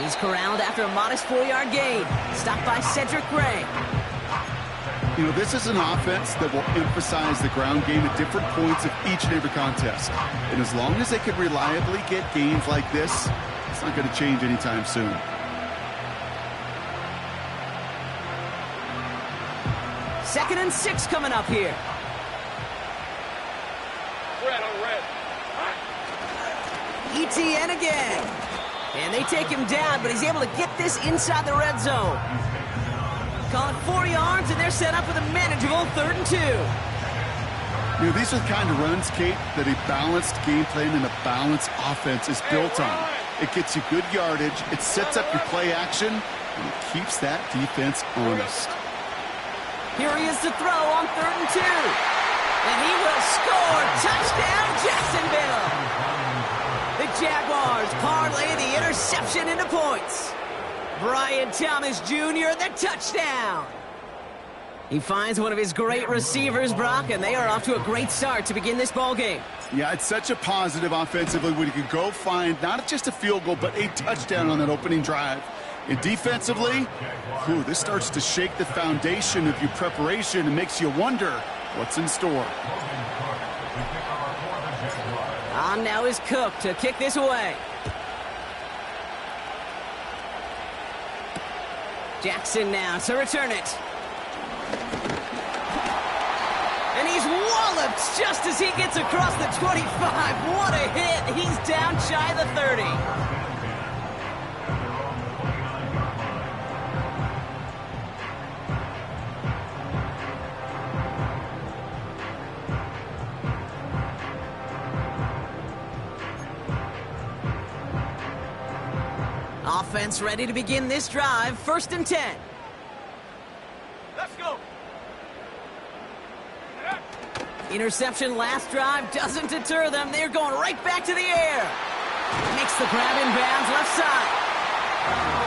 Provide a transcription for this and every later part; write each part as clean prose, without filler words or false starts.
He's corralled after a modest 4-yard gain. Stopped by Cedric Gray. You know, this is an offense that will emphasize the ground game at different points of each and every contest. And as long as they can reliably get gains like this, it's not going to change anytime soon. Second and 6 coming up here. Red on red. ETN again. And they take him down, but he's able to get this inside the red zone. Call it 4 yards, and they're set up with a manageable 3rd and 2. You know, these are the kind of runs, Kate, that a balanced game plan and a balanced offense is built on. It gets you good yardage, it sets up your play action, and it keeps that defense honest. Here he is to throw on 3rd and 2. And he will score. Touchdown, Jacksonville. The Jaguars parlay the interception into points. Brian Thomas Jr., the touchdown. He finds one of his great receivers, Brock, and they are off to a great start to begin this ballgame. Yeah, it's such a positive offensively when you can go find not just a field goal, but a touchdown on that opening drive. And defensively, this starts to shake the foundation of your preparation and makes you wonder what's in store. On now is Cook to kick this away. Jackson now to return it. And he's walloped just as he gets across the 25. What a hit. He's down shy of the 30. Offense ready to begin this drive. 1st and 10. Let's go. Interception last drive doesn't deter them. They're going right back to the air. Makes the grab in bounds left side.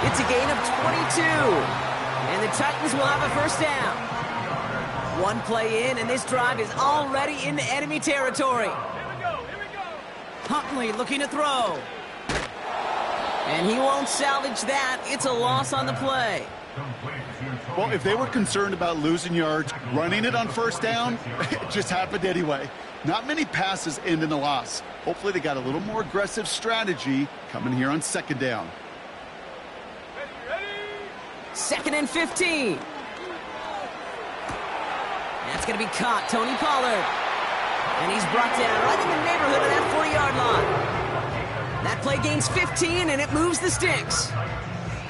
It's a gain of 22. And the Titans will have a 1st down. One play in, and this drive is already into enemy territory. Here we go. Here we go. Huntley looking to throw. And he won't salvage that. It's a loss on the play. Well, if they were concerned about losing yards, running it on 1st down, it just happened anyway. Not many passes end in a loss. Hopefully they got a little more aggressive strategy coming here on 2nd down. Ready. 2nd and 15. That's going to be caught. Tony Pollard. And he's brought down right in the neighborhood of that 40-yard line. That play gains 15, and it moves the sticks.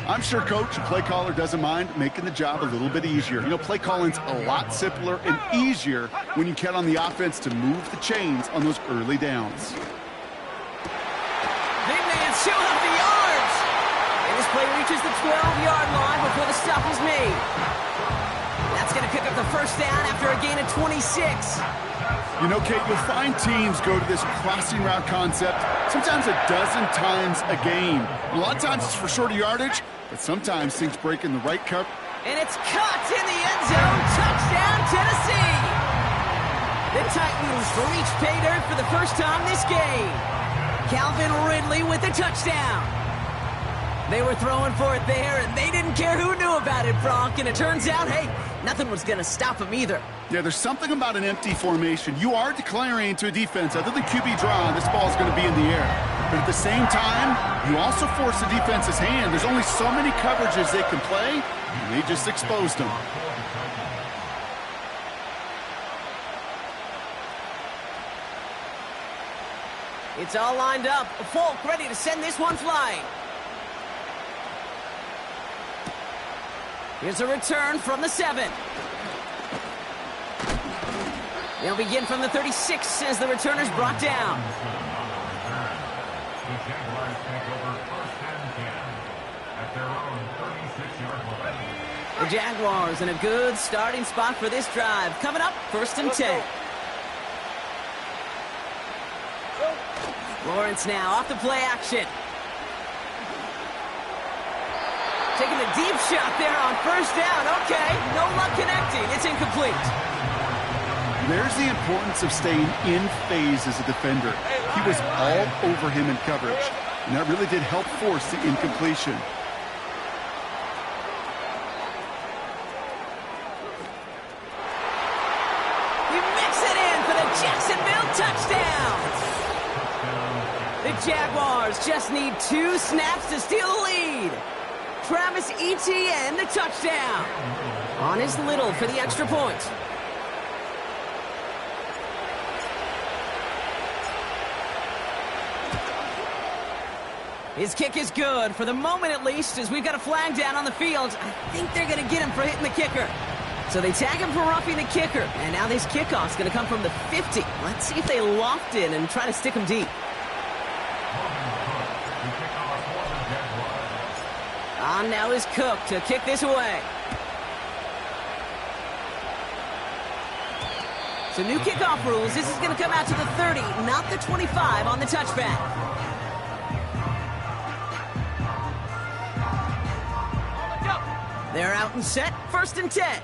I'm sure Coach and play caller doesn't mind making the job a little bit easier. You know, play calling's a lot simpler and easier when you count on the offense to move the chains on those early downs. Big man showing up the yards. And this play reaches the 12-yard line before the stop is made. That's going to pick up the 1st down after a gain of 26. You know, Kate, you'll find teams go to this crossing route concept sometimes a dozen times a game. A lot of times it's for shorter yardage, but sometimes things break in the right cover. And it's caught in the end zone. Touchdown, Tennessee. The Titans reach pay dirt for the first time this game. Calvin Ridley with the touchdown. They were throwing for it there, and they didn't care who knew about it, Brock. And it turns out, hey, nothing was going to stop them either. Yeah, there's something about an empty formation. You are declaring to a defense, other than QB draw, this ball's going to be in the air. But at the same time, you also force the defense's hand. There's only so many coverages they can play, and they just exposed them. It's all lined up. Folk ready to send this one flying. Here's a return from the 7. They'll begin from the 36 as the returner's brought down. The Jaguars in a good starting spot for this drive. Coming up, 1st and 10. Lawrence now off the play action. Taking a deep shot there on 1st down. Okay, no luck connecting. It's incomplete. There's the importance of staying in phase as a defender. He was all over him in coverage. And that really did help force the incompletion. He mixed it in for the Jacksonville touchdown. The Jaguars just need 2 snaps to steal the lead. Travis Etienne, the touchdown. On his little for the extra point. His kick is good, for the moment at least, as we've got a flag down on the field. I think they're going to get him for hitting the kicker. So they tag him for roughing the kicker, and now this kickoff's going to come from the 50. Let's see if they loft in and try to stick him deep. On now is Cook to kick this away. So new kickoff rules. This is going to come out to the 30, not the 25 on the touchback. They're out and set. 1st and 10.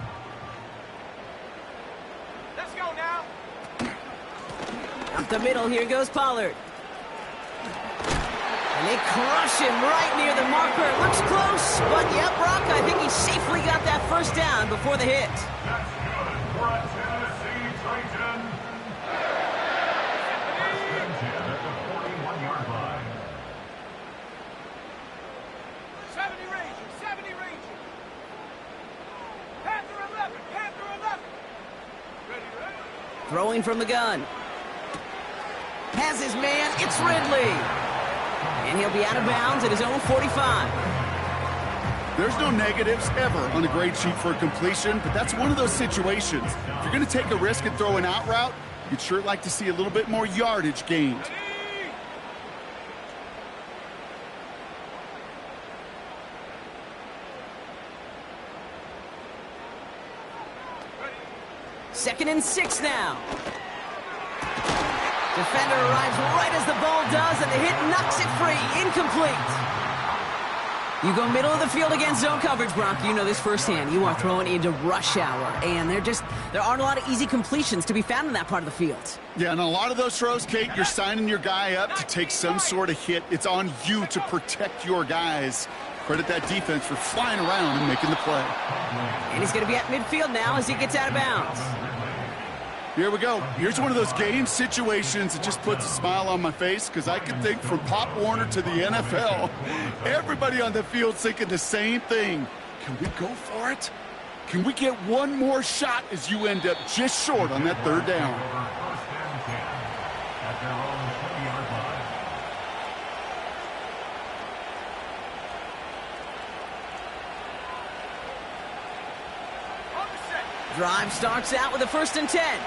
Let's go now. Up the middle, here goes Pollard. And they crush him right near the marker. It looks close, but yep, Brock, I think he safely got that 1st down before the hit. That's good for a Tennessee Titan. First and 10 at the 41-yard line. 70 Rangers, 70 Rangers. Panther 11, Panther 11. Ready, ready. Throwing from the gun. Has his man, it's Ridley. And he'll be out of bounds at his own 45. There's no negatives ever on a grade sheet for a completion, but that's one of those situations. If you're going to take a risk and throw an out route, you'd sure like to see a little bit more yardage gained. Ready. 2nd and 6 now. Defender arrives right as the ball does, and the hit knocks it free. Incomplete. You go middle of the field against zone coverage, Brock. You know this firsthand. You are throwing into rush hour, and there aren't a lot of easy completions to be found in that part of the field. Yeah, and a lot of those throws, Kate, you're signing your guy up to take some sort of hit. It's on you to protect your guys. Credit that defense for flying around and making the play. And he's going to be at midfield now as he gets out of bounds. Here we go. Here's one of those game situations that just puts a smile on my face, because I can think from Pop Warner to the NFL, everybody on the field thinking the same thing. Can we go for it? Can we get one more shot as you end up just short on that 3rd down? First and 10 at their own 20-yard line. On the set. Drive starts out with a 1st and 10.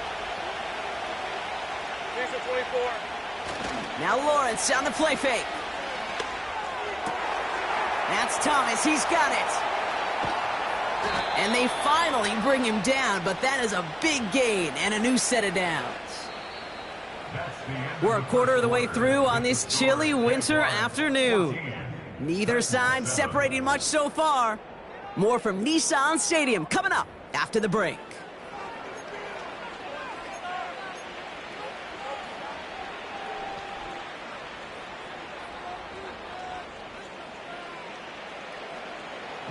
Here's the 24. Now Lawrence on the play fake. That's Thomas. He's got it. And they finally bring him down, but that is a big gain and a new set of downs. We're a quarter of the way through on this chilly winter afternoon. Neither side separating much so far. More from Nissan Stadium coming up after the break.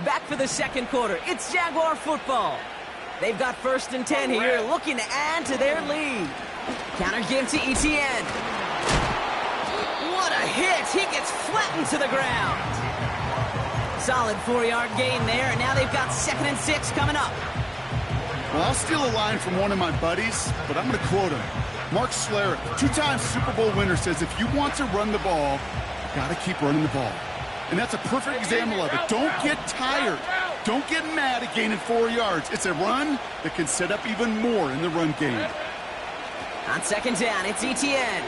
Back for the 2nd quarter. It's Jaguar football. They've got 1st and 10 here, looking to add to their lead. Counter give to Etienne. What a hit! He gets flattened to the ground. Solid 4-yard gain there, and now they've got 2nd and 6 coming up. Well, I'll steal a line from one of my buddies, but I'm going to quote him. Mark Schlereth, 2-time Super Bowl winner, says if you want to run the ball, you got to keep running the ball. And that's a perfect example of it. Don't get tired. Don't get mad at gaining 4 yards. It's a run that can set up even more in the run game. On 2nd down, it's Etienne.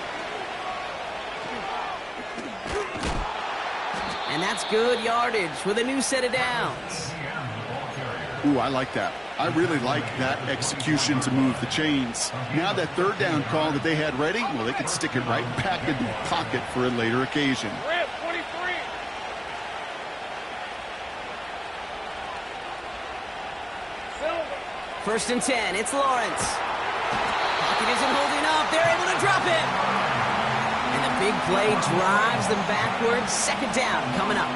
And that's good yardage with a new set of downs. Ooh, I like that. I really like that execution to move the chains. Now that 3rd down call that they had ready, well, they could stick it right back in the pocket for a later occasion. Red 23. 1st and 10, it's Lawrence. Pocket isn't holding up. They're able to drop it. And the Big play drives them backwards. Second down coming up.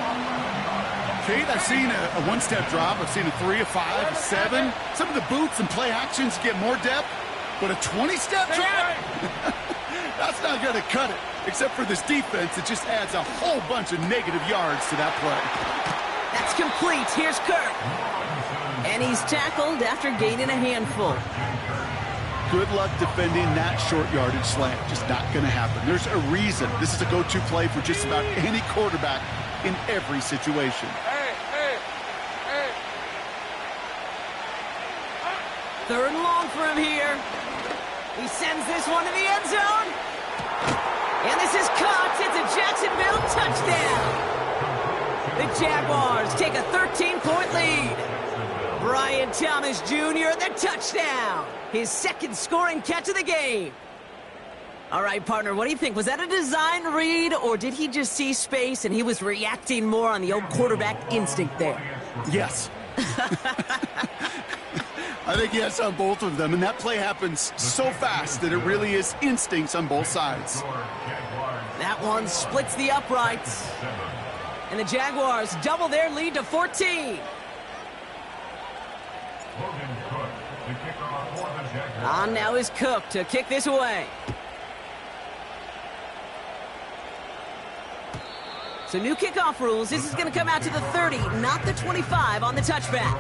Kate, I've seen a one-step drop. I've seen a 3, a 5, a 7. Some of the boots and play actions get more depth, but a 20-step drop? That's not going to cut it, except for this defense that just adds a whole bunch of negative yards to that play. That's complete. Here's Kirk. And he's tackled after gaining a handful. Good luck defending that short yardage slant. Just not going to happen. There's a reason this is a go-to play for just about any quarterback in every situation. Third and long for him here. He sends this one to the end zone. And this is caught. It's a Jacksonville touchdown. The Jaguars take a 13-point lead. Brian Thomas Jr., the touchdown. His second scoring catch of the game. All right, partner, what do you think? Was that a design read, or did he just see space and he was reacting more on the old quarterback instinct there? Yes. I think yes on both of them, and that play happens so fast that it really is instincts on both sides. That one splits the uprights. And the Jaguars double their lead to 14. On now is Cook to kick this away. So new kickoff rules. This is going to come out to the 30, not the 25 on the touchback.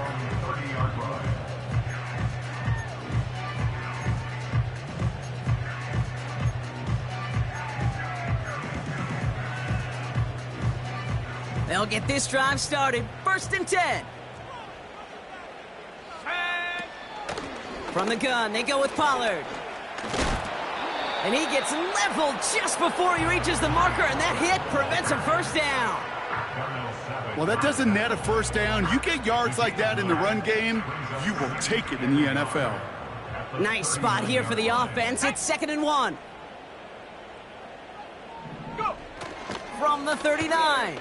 They'll get this drive started. First and 10. From the gun, they go with Pollard. And he gets leveled just before he reaches the marker, and that hit prevents a first down. Well, that doesn't net a first down. You get yards like that in the run game, you will take it in the NFL. Nice spot here for the offense. It's 2nd and 1. Go. From the 39.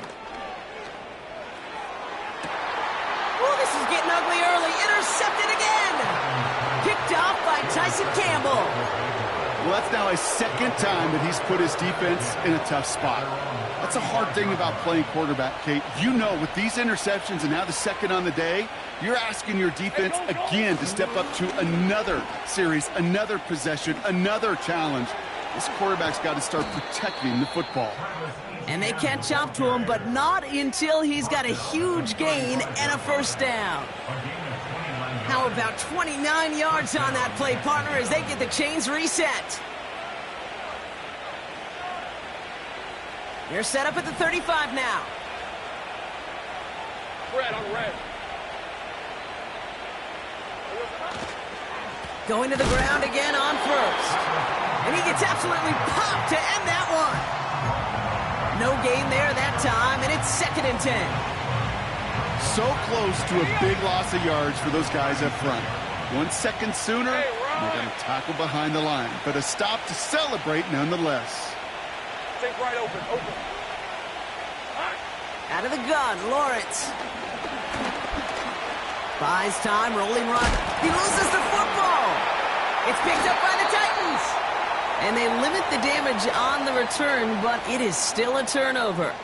Oh, this is getting ugly early. Intercepted again. Picked off by Tyson Campbell. Well, that's now his second time that he's put his defense in a tough spot. That's a hard thing about playing quarterback, Kate. You know, with these interceptions and now the second on the day, you're asking your defense again to step up to another series, another possession, another challenge. This quarterback's got to start protecting the football. And they catch up to him, but not until he's got a huge gain and a first down. How about 29 yards on that play, partner, as they get the chains reset. They're set up at the 35 now. Red on red. Going to the ground again on first. And he gets absolutely popped to end that one. No gain there that time, and it's 2nd and 10. So close to a big loss of yards for those guys up front. 1 second sooner, they're going to tackle behind the line. But a stop to celebrate nonetheless. Think right open. Out of the gun, Lawrence. Buys time, rolling run. He loses the football. It's picked up by the Titans. And they limit the damage on the return, but it is still a turnover.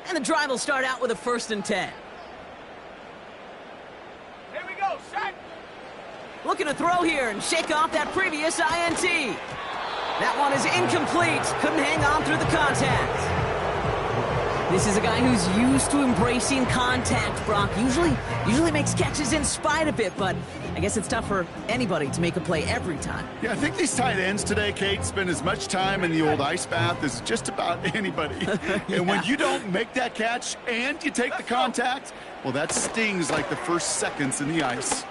And the drive will start out with a 1st and 10. Here we go, set. Looking to throw here and shake off that previous INT. That one is incomplete. Couldn't hang on through the contact. This is a guy who's used to embracing contact, Brock. Usually makes catches in spite of it, but I guess it's tough for anybody to make a play every time. Yeah, I think these tight ends today, Kate, spend as much time in the old ice bath as just about anybody. Yeah. And when you don't make that catch and you take the contact, well, that stings like the first seconds in the ice.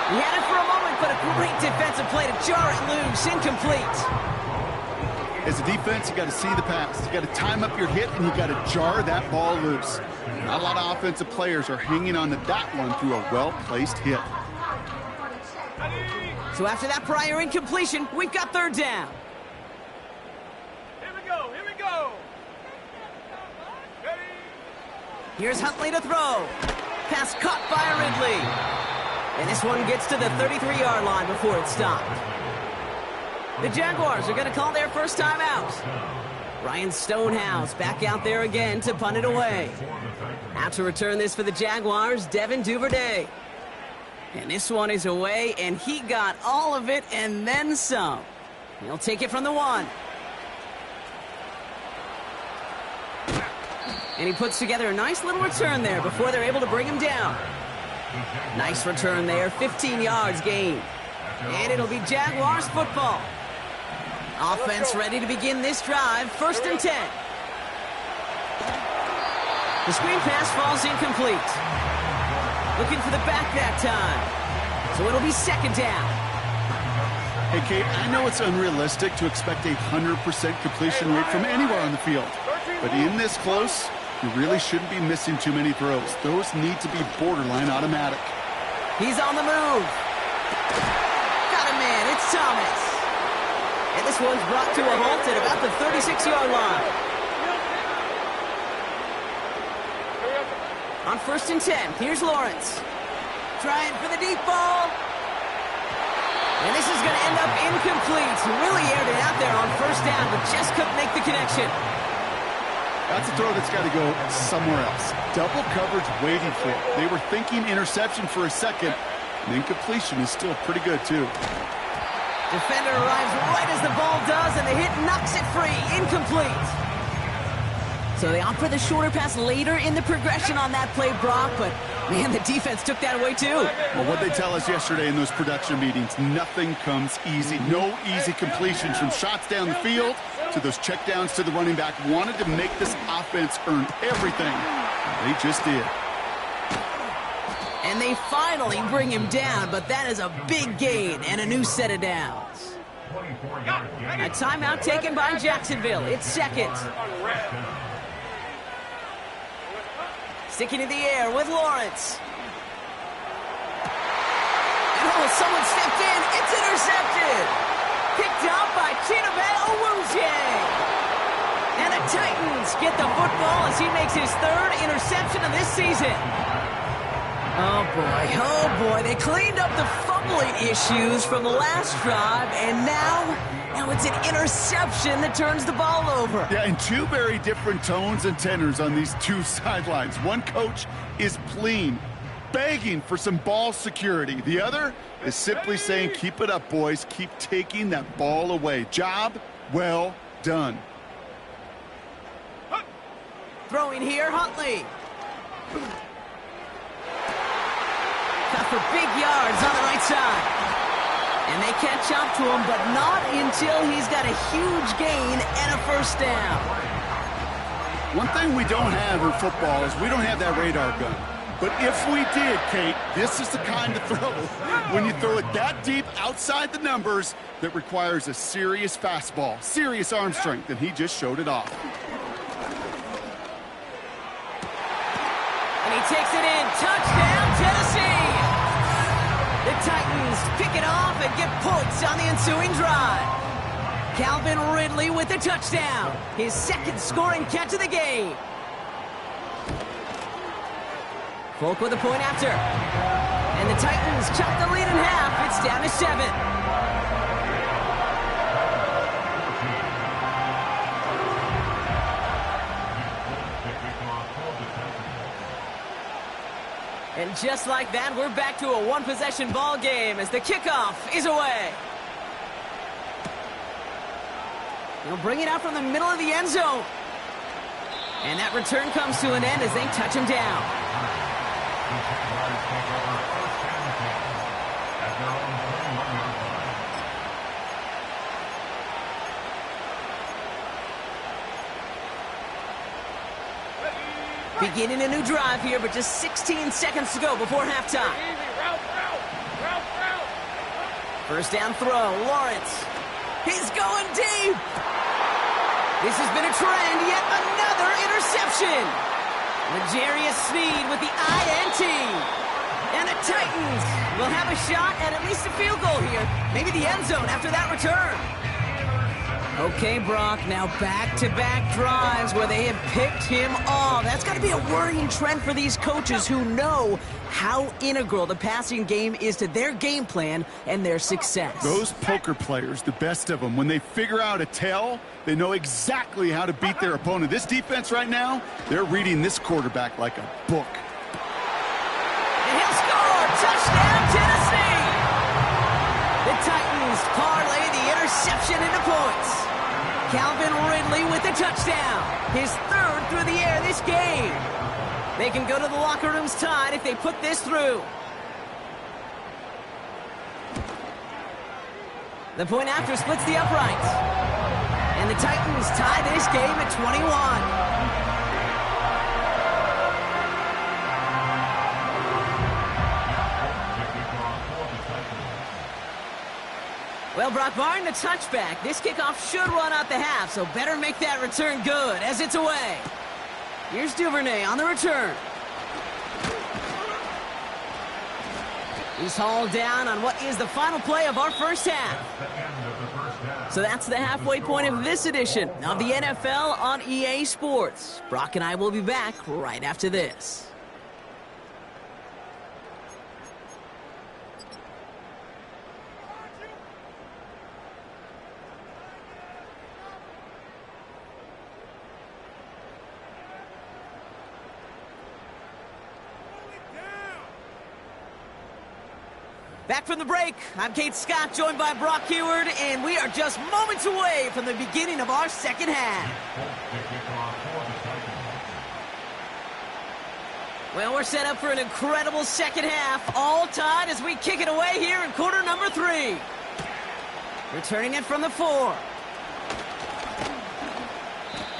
He had it for a moment, but a great defensive play to jar it loose. Incomplete. As a defense, you got to see the pass. You got to time up your hit, and you got to jar that ball loose. Not a lot of offensive players are hanging on to that one through a well-placed hit. So after that prior incompletion, we've got third down. Here we go. Here we go. Ready. Here's Huntley to throw. Pass caught by Ridley. And this one gets to the 33-yard line before it's stopped. The Jaguars are going to call their first time out. Ryan Stonehouse back out there again to punt it away. Out to return this for the Jaguars, Devin Duvernay. And this one is away, and he got all of it and then some. He'll take it from the 1. And he puts together a nice little return there before they're able to bring him down. Nice return there, 15 yards gained. And it'll be Jaguars football. Offense ready to begin this drive, 1st and 10. The screen pass falls incomplete. Looking for the back that time. So it'll be 2nd down. Hey, Kate, I know it's unrealistic to expect a 100% completion rate from anywhere on the field. But in this close, you really shouldn't be missing too many throws. Those need to be borderline automatic. He's on the move. Got a man, it's Thomas. And this one's brought to a halt at about the 36-yard line. On 1st and 10, here's Lawrence. Trying for the deep ball. And this is going to end up incomplete. Really aired it out there on 1st down, but just couldn't make the connection. That's a throw that's got to go somewhere else. Double coverage waiting for it. They were thinking interception for a second. And incompletion is still pretty good, too. Defender arrives right as the ball does, and the hit knocks it free. Incomplete. So they opt for the shorter pass later in the progression on that play, Brock, but, man, the defense took that away, too. Well, what they tell us yesterday in those production meetings, nothing comes easy. No easy completions from shots down the field to those checkdowns to the running back. Wanted to make this offense earn everything. They just did. And they finally bring him down, but that is a big gain and a new set of downs. A timeout taken by Jacksonville. It's 2nd. Sticking in the air with Lawrence. And someone stepped in. It's intercepted. Picked up by Chidobe Awuzie. And the Titans get the football as he makes his 3rd interception of this season. Oh boy, they cleaned up the fumbling issues from the last drive, and now it's an interception that turns the ball over. Yeah, and 2 very different tones and tenors on these 2 sidelines. One coach is pleading, begging for some ball security. The other is simply saying, keep it up, boys. Keep taking that ball away. Job well done. Throwing here, Huntley. Got for big yards on the right side. And they catch up to him, but not until he's got a huge gain and a 1st down. One thing we don't have in football is we don't have that radar gun. But if we did, Kate, this is the kind of throw, when you throw it that deep outside the numbers, that requires a serious fastball, serious arm strength, and he just showed it off. And he takes it in. Touchdown, Tennessee! The Titans pick it off and get points on the ensuing drive. Calvin Ridley with the touchdown. His 2nd scoring catch of the game. Folk with a point after. And the Titans chop the lead in half. It's down to 7. And just like that, we're back to a 1-possession ball game as the kickoff is away. They'll bring it out from the middle of the end zone. And that return comes to an end as they touch him down. Beginning a new drive here, but just 16 seconds to go before halftime. First down throw, Lawrence. He's going deep. This has been a trend, yet another interception. L'Jarius Sneed with the INT. And the Titans will have a shot at least a field goal here. Maybe the end zone after that return. Okay, Brock, now back-to-back drives where they have picked him off. That's got to be a worrying trend for these coaches who know how integral the passing game is to their game plan and their success. Those poker players, the best of them, when they figure out a tell, they know exactly how to beat their opponent. This defense right now, they're reading this quarterback like a book. And he'll score! Touchdown, Tennessee! The Titans parlay the interception into points. Calvin Ridley with the touchdown. His third through the air this game. They can go to the locker rooms tied if they put this through. The point after splits the uprights. And the Titans tie this game at 21. Well, Brock, barring the touchback, this kickoff should run out the half, so better make that return good as it's away. Here's Duvernay on the return. He's hauled down on what is the final play of our first half. So that's the halfway point of this edition of the NFL on EA Sports. Brock and I will be back right after this. Back from the break, I'm Kate Scott, joined by Brock Heward, and we are just moments away from the beginning of our second half. Well, we're set up for an incredible second half, all tied as we kick it away here in quarter number 3. Returning it from the 4.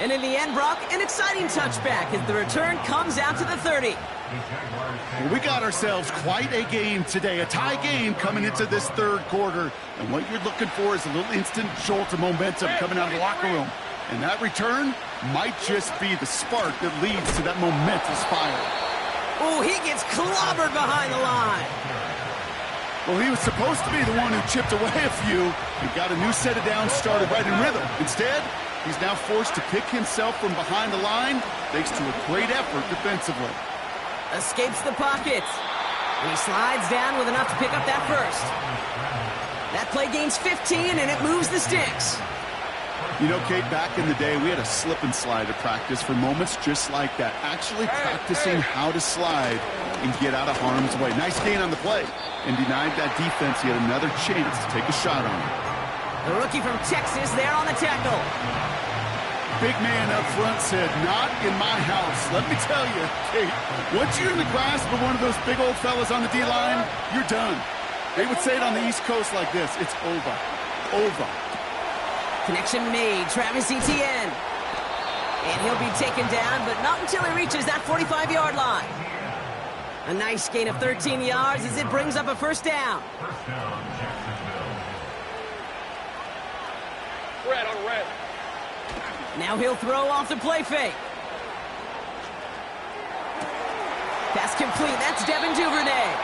And in the end, Brock, an exciting touchback as the return comes out to the 30. Well, we got ourselves quite a game today, a tie game coming into this third quarter. And what you're looking for is a little instant jolt of momentum coming out of the locker room. And that return might just be the spark that leads to that momentous fire. Oh, he gets clobbered behind the line. Well, he was supposed to be the one who chipped away a few and got a new set of downs started right in rhythm. Instead, he's now forced to pick himself from behind the line thanks to a great effort defensively. Escapes the pocket. He slides down with enough to pick up that first. That play gains 15, and it moves the sticks. You know, Kate, back in the day, we had a slip and slide at practice for moments just like that. Actually practicing how to slide and get out of harm's way. Nice gain on the play, and denied that defense yet another chance to take a shot on him. The rookie from Texas there on the tackle. Big man up front said, "Not in my house." Let me tell you, Kate, once you're in the grasp of one of those big old fellas on the D-line, you're done. They would say it on the East Coast like this: it's over. Over. Connection made. Travis Etienne. And he'll be taken down, but not until he reaches that 45-yard line. A nice gain of 13 yards as it brings up a first down. Red on red. Now he'll throw off the play fake. Pass complete. That's Devin Duvernay.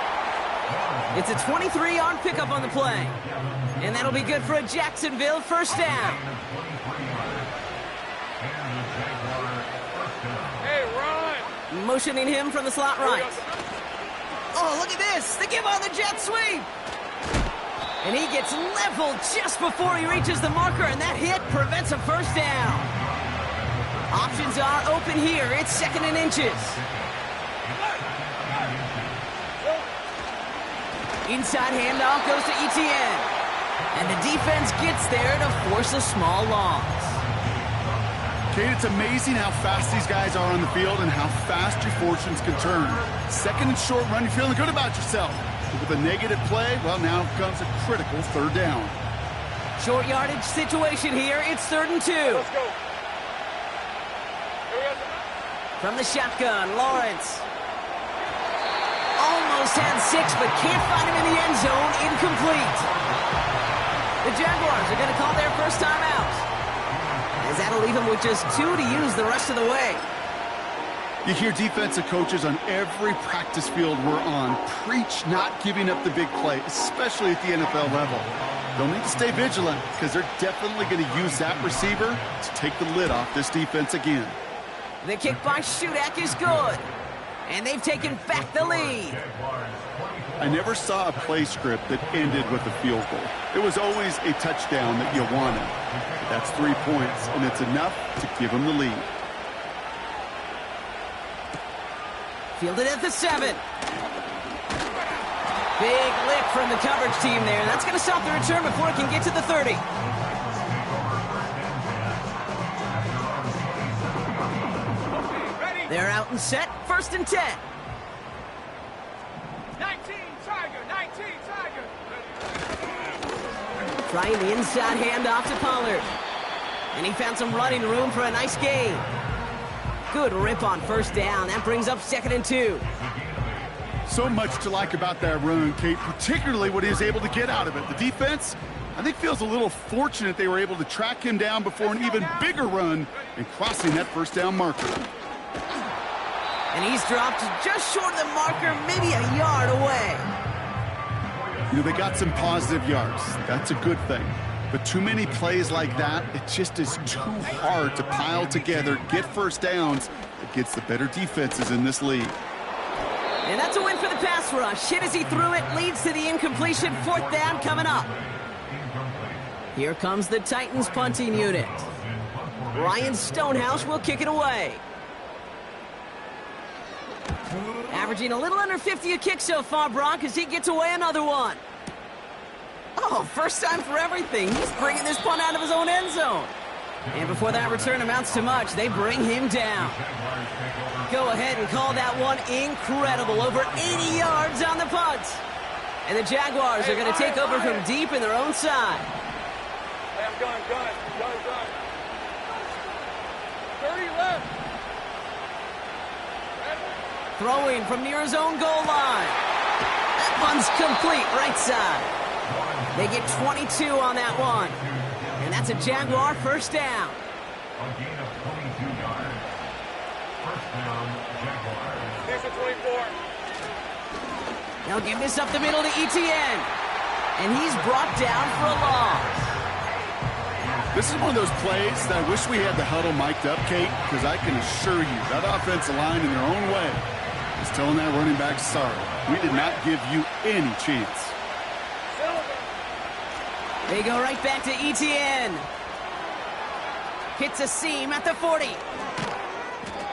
It's a 23-yard pickup on the play. And that'll be good for a Jacksonville first down. Hey, run! Motioning him from the slot right. Oh, look at this. They give on the jet sweep. And he gets leveled just before he reaches the marker, and that hit prevents a first down. Options are open here. It's 2nd and inches. Inside handoff goes to Etienne. And the defense gets there to force a small loss. Kate, it's amazing how fast these guys are on the field and how fast your fortunes can turn. 2nd and short run, you're feeling good about yourself. But with a negative play, well, now comes a critical 3rd down. Short yardage situation here. It's 3rd and 2. Let's go. From the shotgun, Lawrence. Almost had 6, but can't find him in the end zone. Incomplete. The Jaguars are going to call their first time out, as that'll leave him with just 2 to use the rest of the way. You hear defensive coaches on every practice field we're on preach not giving up the big play, especially at the NFL level. They'll need to stay vigilant because they're definitely going to use that receiver to take the lid off this defense again. The kick by Shudak is good. And they've taken back the lead. I never saw a play script that ended with a field goal. It was always a touchdown that you wanted. That's 3 points, and it's enough to give them the lead. Fielded at the 7. Big lift from the coverage team there. That's going to stop the return before it can get to the 30. They're out and set. 1st and 10. 19 Tiger, 19 Tiger. Trying the inside handoff to Pollard. And he found some running room for a nice gain. Good rip on 1st down. That brings up 2nd and 2. So much to like about that run, Kate, particularly what he was able to get out of it. The defense, I think, feels a little fortunate they were able to track him down before an even bigger run and crossing that 1st down marker. And he's dropped just short of the marker, maybe a yard away. You know, they got some positive yards. That's a good thing. But too many plays like that, it just is too hard to pile together, get 1st downs against the better defenses in this league. And that's a win for the pass rush. Hit as he threw it, leads to the incompletion. 4th down coming up. Here comes the Titans punting unit. Ryan Stonehouse will kick it away. Averaging a little under 50 a kick so far, Brock, as he gets away another one. Oh, 1st time for everything. He's bringing this punt out of his own end zone. And before that return amounts to much, they bring him down. Go ahead and call that one incredible. Over 80 yards on the punt. And the Jaguars are going to take over from deep in their own side. Hey, I'm done. 30 left. Throwing from near his own goal line. That one's complete, right side. They get 22 on that one. And that's a Jaguar 1st down. A gain of 22 yards. 1st down, Jaguars. Here's the 24. They'll give this up the middle to Etienne. And he's brought down for a loss. This is one of those plays that I wish we had the huddle mic'd up, Kate, because I can assure you that offensive line in their own way is telling that running back, sorry, we did not give you any chance. They go right back to Etienne. Hits a seam at the 40.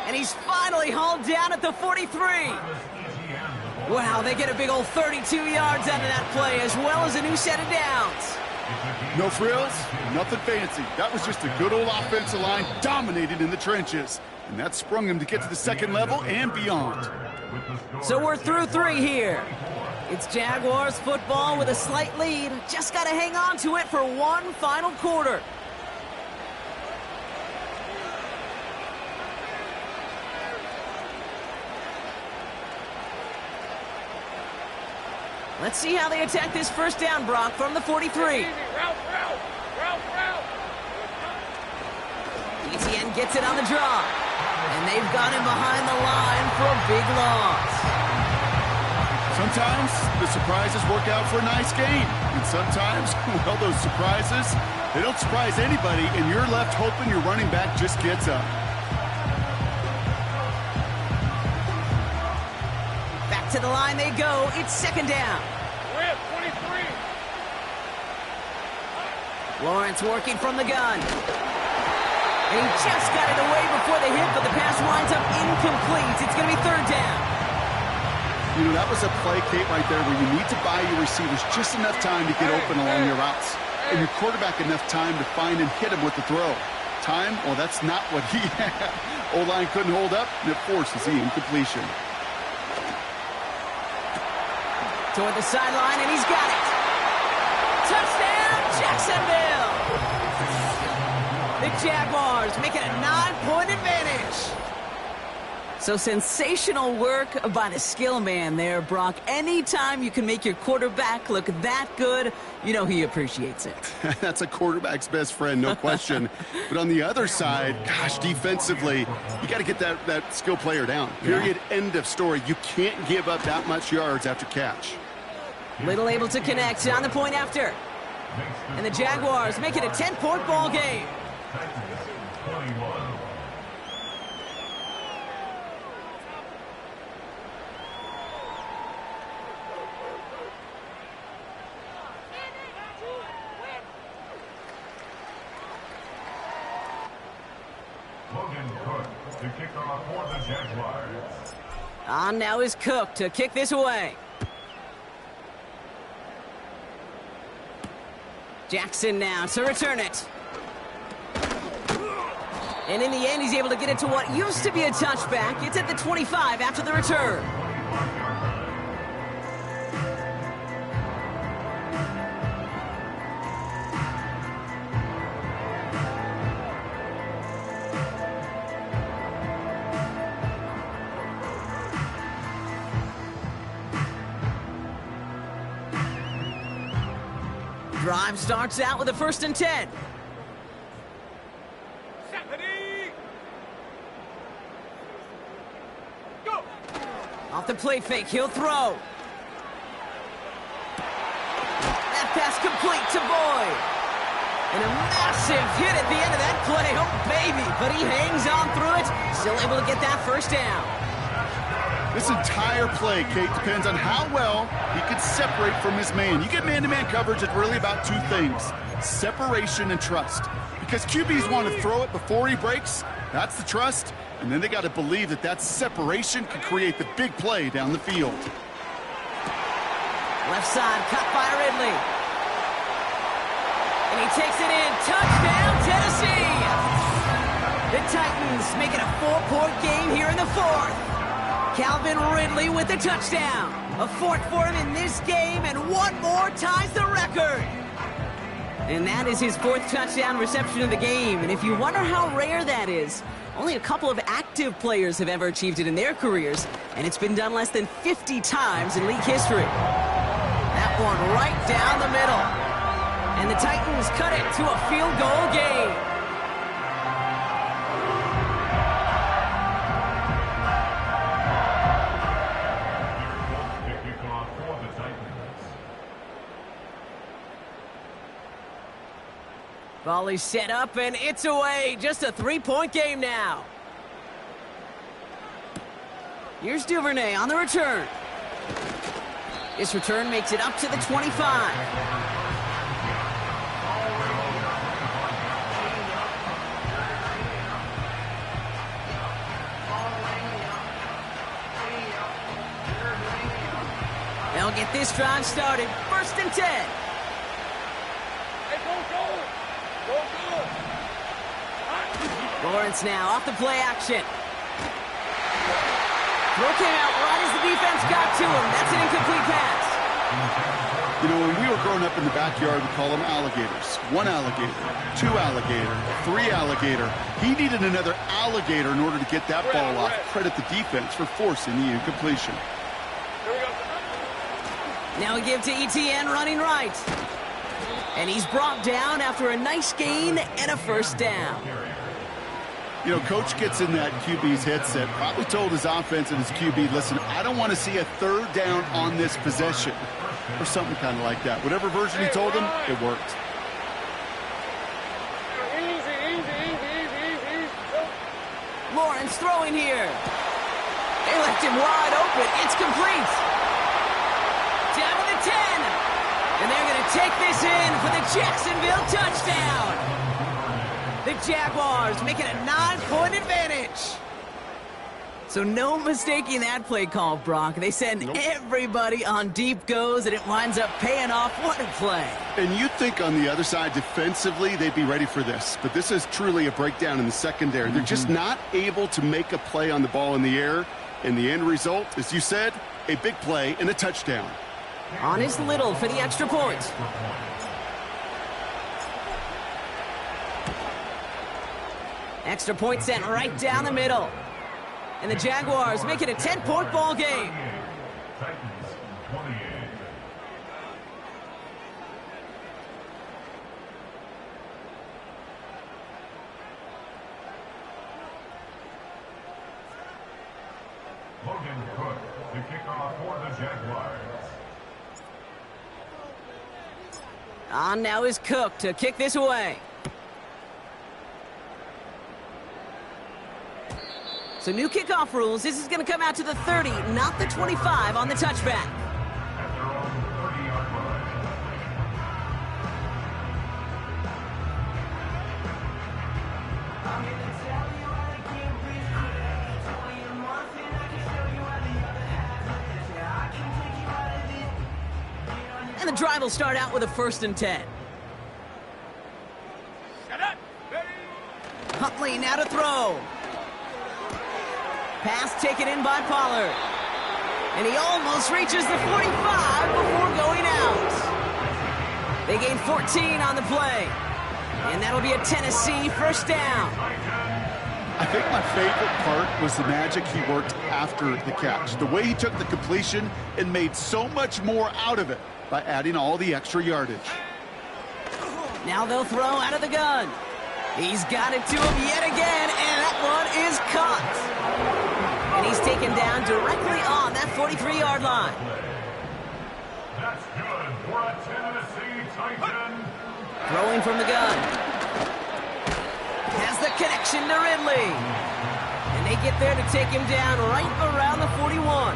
And he's finally hauled down at the 43. Wow, they get a big old 32 yards out of that play, as well as a new set of downs. No frills, nothing fancy. That was just a good old offensive line dominated in the trenches. And that sprung him to get to the 2nd level and beyond. So we're through 3 here. It's Jaguars football with a slight lead. Just got to hang on to it for one final quarter. Let's see how they attack this 1st down, Brock, from the 43. Route. Etienne gets it on the draw. And they've got him behind the line for a big loss. Sometimes the surprises work out for a nice game. And sometimes, well, those surprises, they don't surprise anybody, and you're left hoping your running back just gets up. Back to the line they go. It's 2nd down. Rip, 23. Lawrence working from the gun. And he just got it away before the hit, but the pass winds up incomplete. It's going to be 3rd down. You know, that was a play, Kate, right there where you need to buy your receivers just enough time to get open along your routes. And your quarterback enough time to find and hit him with the throw. Time, well, that's not what he had. O-line couldn't hold up, and it forces the incompletion. Toward the sideline, and he's got it. Touchdown, Jacksonville! The Jaguars make it a 9-point advantage. So sensational work by the skill man there, Brock. Anytime you can make your quarterback look that good, you know he appreciates it. That's a quarterback's best friend, no question. But on the other side, gosh, defensively, you got to get that skill player down. Period, end of story. You can't give up that much yards after catch. Little able to connect on the point after. And the Jaguars make it a 10-point ball game. On now is Cook to kick this away. Jackson now to return it. And in the end, he's able to get it to what used to be a touchback. It's at the 25 after the return. Drive starts out with a 1st and 10. Go. Off the play fake, he'll throw. That pass complete to Boyd. And a massive hit at the end of that play. Oh, baby. But he hangs on through it. Still able to get that 1st down. This entire play, Kate, depends on how well he can separate from his man. You get man-to-man coverage, it's really about two things, separation and trust. Because QBs want to throw it before he breaks, that's the trust, and then they got to believe that that separation can create the big play down the field. Left side, cut by Ridley. And he takes it in, touchdown, Tennessee! The Titans make it a 4-point game here in the 4th. Calvin Ridley with the touchdown. A 4th for him in this game, and one more ties the record. And that is his 4th touchdown reception of the game. And if you wonder how rare that is, only a couple of active players have ever achieved it in their careers, and it's been done less than 50 times in league history. That one right down the middle. And the Titans cut it to a field goal game. Volley set up, and it's away. Just a 3-point game now. Here's Duvernay on the return. This return makes it up to the 25. They'll get this drive started. 1st and 10. Lawrence now off the play action. Throw came out right as the defense got to him. That's an incomplete pass. You know, when we were growing up in the backyard, we call them alligators. 1 alligator, 2 alligator, 3 alligator. He needed another alligator in order to get that ball off. Credit the defense for forcing the incompletion. Now we give to ETN running right. And he's brought down after a nice gain and a 1st down. You know, coach gets in that QB's headset, probably told his offense and his QB, listen, I don't want to see a 3rd down on this possession, or something kind of like that. Whatever version he told him, it worked. Lawrence throwing here. They left him wide open. It's complete. Down to the 10. And they're going to take this in for the Jacksonville touchdown. The Jaguars make it a 9-point advantage. So no mistaking that play call, Brock. They send everybody on deep goes, and it winds up paying off. What a play. And you'd think on the other side, defensively, they'd be ready for this. But this is truly a breakdown in the secondary. They're just not able to make a play on the ball in the air. And the end result, as you said, a big play and a touchdown. On is Little for the extra point. Extra point sent right down the middle. And the Jaguars make it a 10-point ball game. Titans 28. Logan Cook to kick off for the Jaguars. On now is Cook to kick this away. So new kickoff rules. This is going to come out to the 30, not the 25 on the touchback. At their own 30-yard line. And the drive will start out with a 1st and 10. Set up. Ready. Huntley now to throw. Pass taken in by Pollard. And he almost reaches the 45 before going out. They gain 14 on the play. And that'll be a Tennessee 1st down. I think my favorite part was the magic he worked after the catch. The way he took the completion and made so much more out of it by adding all the extra yardage. Now they'll throw out of the gun. He's got it to him yet again, and that one is caught. And he's taken down directly on that 43-yard line. That's good for a Tennessee Titan. Throwing from the gun. Has the connection to Ridley. And they get there to take him down right around the 41.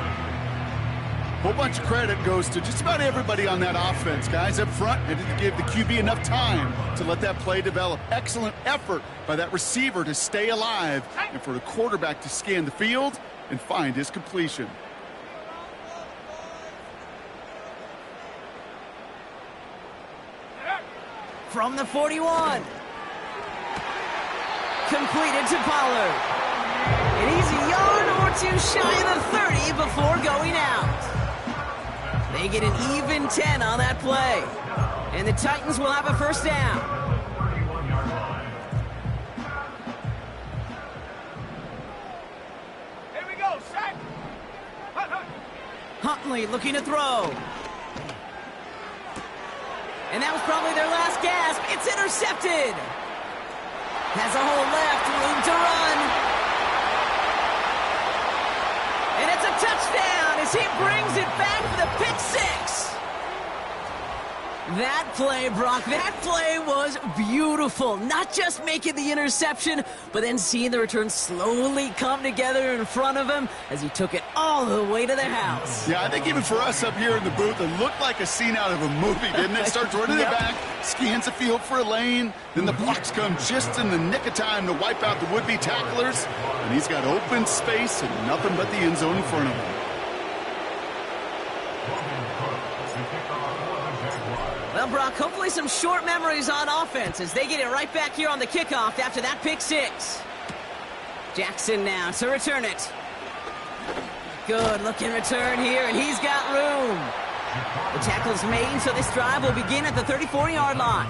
Whole bunch of credit goes to just about everybody on that offense. Guys up front had to give the QB enough time to let that play develop. Excellent effort by that receiver to stay alive and for the quarterback to scan the field and find his completion. From the 41. Completed to Pollard. And he's a yard or two shy of the 30 before going out. They get an even 10 on that play. And the Titans will have a 1st down. 31-yard line. Here we go. Set. Hut, hut. Huntley looking to throw. And that was probably their last gasp. It's intercepted. Has a hole left, room to run. And it's a touchdown as he brings it back for the pick 6. That play, Brock, that play was beautiful. Not just making the interception, but then seeing the return slowly come together in front of him as he took it all the way to the house. Yeah, I think even for us up here in the booth, it looked like a scene out of a movie, didn't it? Starts running it back, scans the field for a lane, then the blocks come just in the nick of time to wipe out the would-be tacklers, and he's got open space and nothing but the end zone in front of him. Well, Brock, hopefully some short memories on offense as they get it right back here on the kickoff after that pick 6. Jackson now to return it. Good looking return here, and he's got room. The tackle's made, so this drive will begin at the 34-yard line.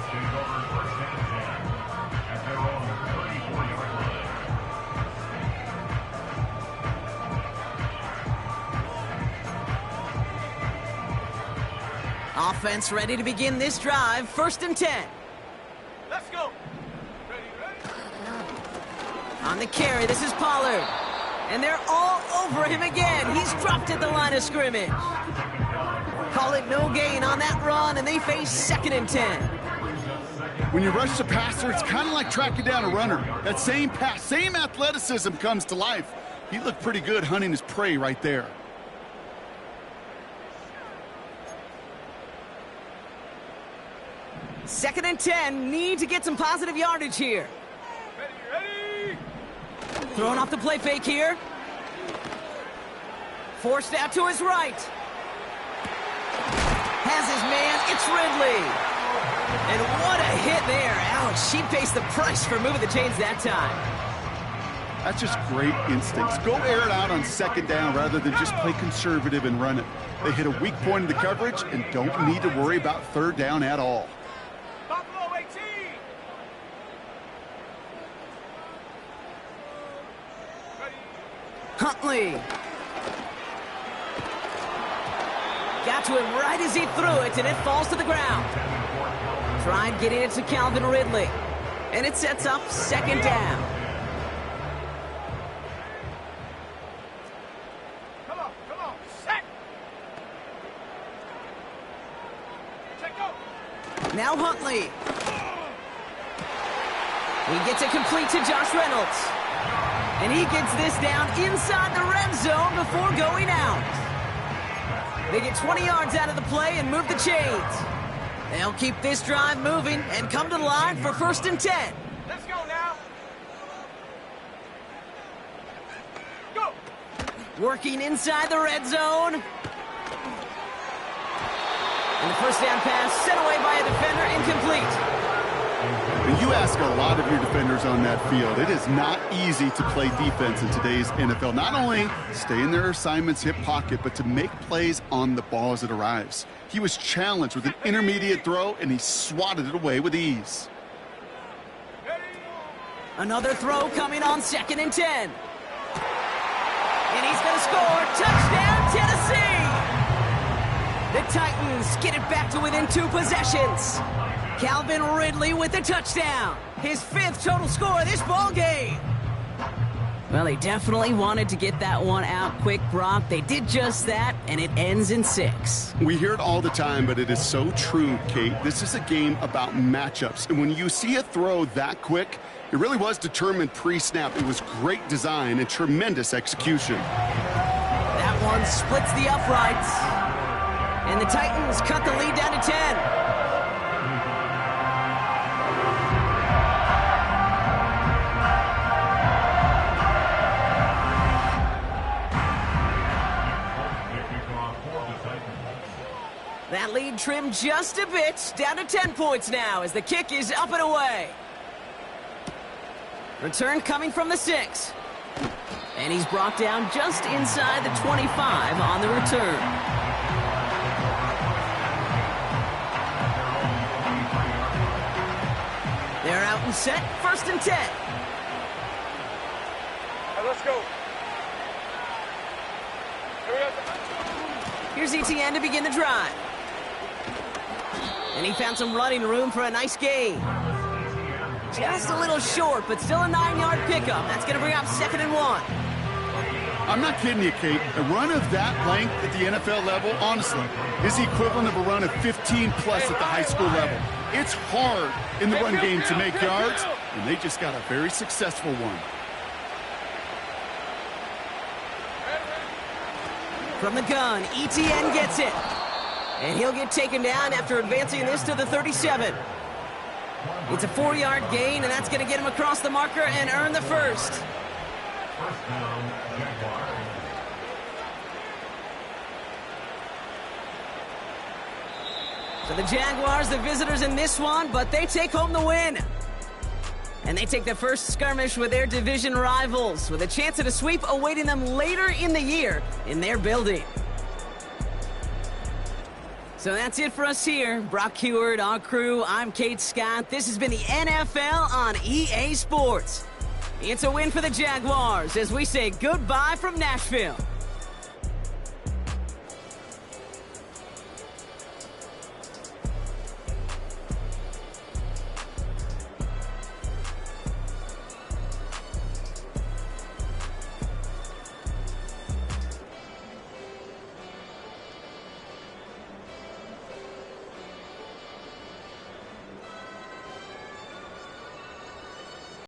Offense ready to begin this drive. 1st and 10. Let's go. Ready, ready. On the carry, this is Pollard. And they're all over him again. He's dropped at the line of scrimmage. Call it no gain on that run, and they face 2nd and 10. When you rush the passer, it's kind of like tracking down a runner. That same pass, same athleticism comes to life. He looked pretty good hunting his prey right there. Second and 10, need to get some positive yardage here. Ready, ready. Throwing off the play fake here. Forced out to his right. Has his man, it's Ridley. And what a hit there. Ouch, she pays the price for moving the chains that time. That's just great instincts. Go air it out on 2nd down rather than just play conservative and run it. They hit a weak point in the coverage and don't need to worry about 3rd down at all. Buffalo 18. Ready. Huntley. Got to him right as he threw it, and it falls to the ground. Tried getting it to Calvin Ridley. And it sets up second down. Come on, set. Check go. Now Huntley. He gets it complete to Josh Reynolds. And he gets this down inside the red zone before going out. They get 20 yards out of the play and move the chains. They'll keep this drive moving and come to the line for 1st and 10. Let's go now. Go. Working inside the red zone. And the first down pass sent away by a defender, incomplete. And you ask a lot of your defenders on that field. It is not easy to play defense in today's NFL. Not only stay in their assignment's hip pocket, but to make plays on the ball as it arrives. He was challenged with an intermediate throw, and he swatted it away with ease. Another throw coming on 2nd and 10. And he's going to score. Touchdown, Tennessee! The Titans get it back to within 2 possessions. Calvin Ridley with the touchdown. His 5th total score of this ball game. Well, they definitely wanted to get that one out quick, Brock. They did just that, and it ends in 6. We hear it all the time, but it is so true, Kate. This is a game about matchups. And when you see a throw that quick, it really was determined pre-snap. It was great design and tremendous execution. That one splits the uprights. And the Titans cut the lead down to 10. That lead trimmed just a bit, down to 10 points now as the kick is up and away. Return coming from the 6. And he's brought down just inside the 25 on the return. They're out and set, 1st and 10. Let's go. Here's ETN to begin the drive. And he found some running room for a nice gain. Just a little short, but still a 9-yard pickup. That's going to bring up 2nd and 1. I'm not kidding you, Kate. A run of that length at the NFL level, honestly, is the equivalent of a run of 15-plus at the high school level. It's hard in the run game to make yards, and they just got a very successful one. From the gun, ETN gets it. And he'll get taken down after advancing this to the 37. It's a 4-yard gain, and that's going to get him across the marker and earn the 1st. So the Jaguars, the visitors in this one, but they take home the win. And they take the first skirmish with their division rivals, with a chance at a sweep awaiting them later in the year in their building. So that's it for us here. Brock Heward, our crew, I'm Kate Scott. This has been the NFL on EA Sports. It's a win for the Jaguars as we say goodbye from Nashville.